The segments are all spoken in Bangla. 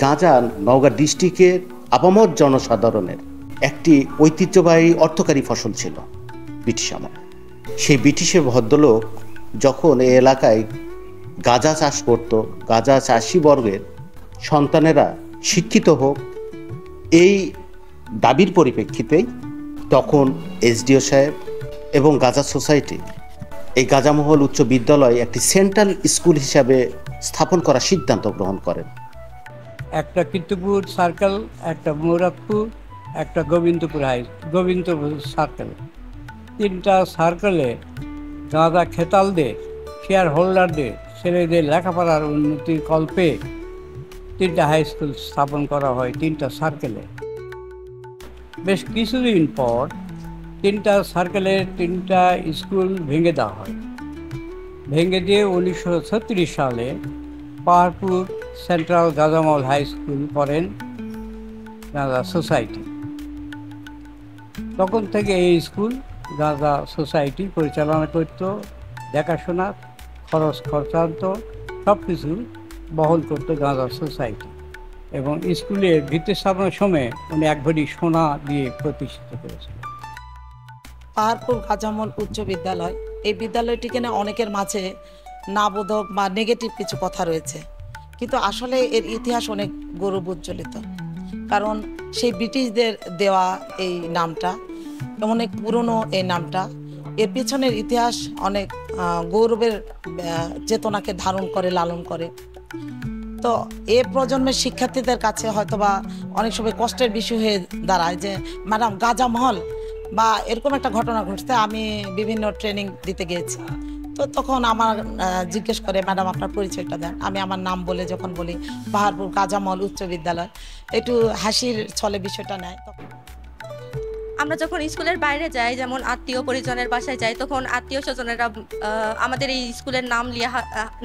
গাঁজা নওগাঁ ডিস্ট্রিক্টের আপামর জনসাধারণের একটি ঐতিহ্যবাহী অর্থকারী ফসল ছিল ব্রিটিশ আমল। সেই ব্রিটিশের ভদ্রলোক যখন এই এলাকায় গাঁজা চাষ করত, গাঁজা চাষি বর্গের সন্তানেরা শিক্ষিত হোক, এই দাবির পরিপ্রেক্ষিতেই তখন এসডিও সাহেব এবং গাঁজা সোসাইটি এই গাঁজামহল উচ্চ বিদ্যালয় একটি সেন্ট্রাল স্কুল হিসাবে স্থাপন করার সিদ্ধান্ত গ্রহণ করেন। একটা কীর্তিপুর সার্কেল, একটা মুরাদপুর, একটা গোবিন্দপুর সার্কেল, 3টা সার্কেলে গাঁজা খেতালদের, শেয়ার হোল্ডারদের, ছেলেদের লেখাপড়ার উন্নতির কল্পে 3টা হাই স্কুল স্থাপন করা হয় 3টা সার্কেলে। বেশ কিছুদিন পর 3টা সার্কেলের 3টা স্কুল ভেঙে দেওয়া হয়। ভেঙে দিয়ে 1936 সালে পাহাড়পুর সেন্ট্রাল গাঁজামহল হাই স্কুল করেন গাঁজা সোসাইটি। তখন থেকে এই স্কুল গাঁজা সোসাইটি পরিচালনা করত, দেখাশোনা, খরচান্ত সব কিছু বহন করত গাঁজা সোসাইটি। এবং স্কুলের ভিত্তি স্থাপনের সময় উনি 1 ভরি সোনা দিয়ে প্রতিষ্ঠিত করেছিলেন। পাহাড়পুর গাঁজামহল উচ্চ বিদ্যালয়, এই বিদ্যালয়টিকে নিয়ে অনেকের মাঝে নাবোধক বা নেগেটিভ কিছু কথা রয়েছে, কিন্তু আসলে এর ইতিহাস অনেক গৌরবোজ্জ্বলিত। কারণ সেই ব্রিটিশদের দেওয়া এই নামটা, অনেক পুরনো এই নামটা, এর পেছনের ইতিহাস অনেক গৌরবের চেতনাকে ধারণ করে, লালন করে। তো এ প্রজন্মের শিক্ষার্থীদের কাছে হয়তোবা অনেক সময় কষ্টের বিষয় হয়ে দাঁড়ায় যে ম্যাডাম গাঁজামহল বা এরকম একটা ঘটনা ঘটছে। আমি বিভিন্ন ট্রেনিং দিতে গিয়েছি, তো তখন আমার জিজ্ঞেস করে ম্যাডাম আপনার পরিচয়টা দেন। আমি আমার নাম বলে যখন বলি পাহাড়পুর গাঁজামহল উচ্চ বিদ্যালয়, একটু হাসির ছলে বিষয়টা নেয়। আমরা যখন স্কুলের বাইরে যাই, যেমন আত্মীয় পরিজনের বাসায় যাই, তখন আত্মীয় স্বজনেরা আমাদের এই স্কুলের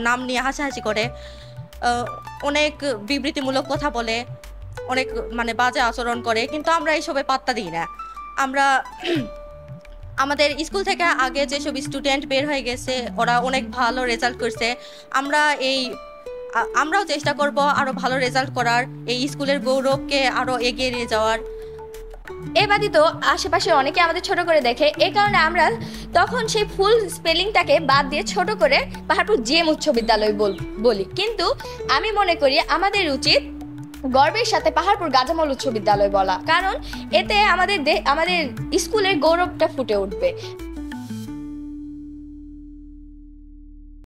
নাম নিয়ে হাসাহাসি করে, অনেক বিবৃতিমূলক কথা বলে, অনেক বাজে আচরণ করে, কিন্তু আমরা এইসবে পাত্তা দিই না। আমরা আমাদের স্কুল থেকে আগে যেসব স্টুডেন্ট বের হয়ে গেছে, ওরা অনেক ভালো রেজাল্ট করছে। আমরাও চেষ্টা করব আরও ভালো রেজাল্ট করার, এই স্কুলের গৌরবকে আরও এগিয়ে নিয়ে যাওয়ার। এ ব্যতীত আশেপাশে অনেকে আমাদের ছোট করে দেখে, এই কারণে আমরা তখন সেই ফুল স্পেলিংটাকে বাদ দিয়ে ছোট করে পাহাড়পুর জেএম উচ্চ বিদ্যালয় বলি। কিন্তু আমি মনে করি আমাদের উচিত গর্বের সাথে পাহাড়পুর গাঁজামহল উচ্চ বিদ্যালয় বলা, কারণ এতে আমাদের স্কুলের গৌরবটা ফুটে উঠবে।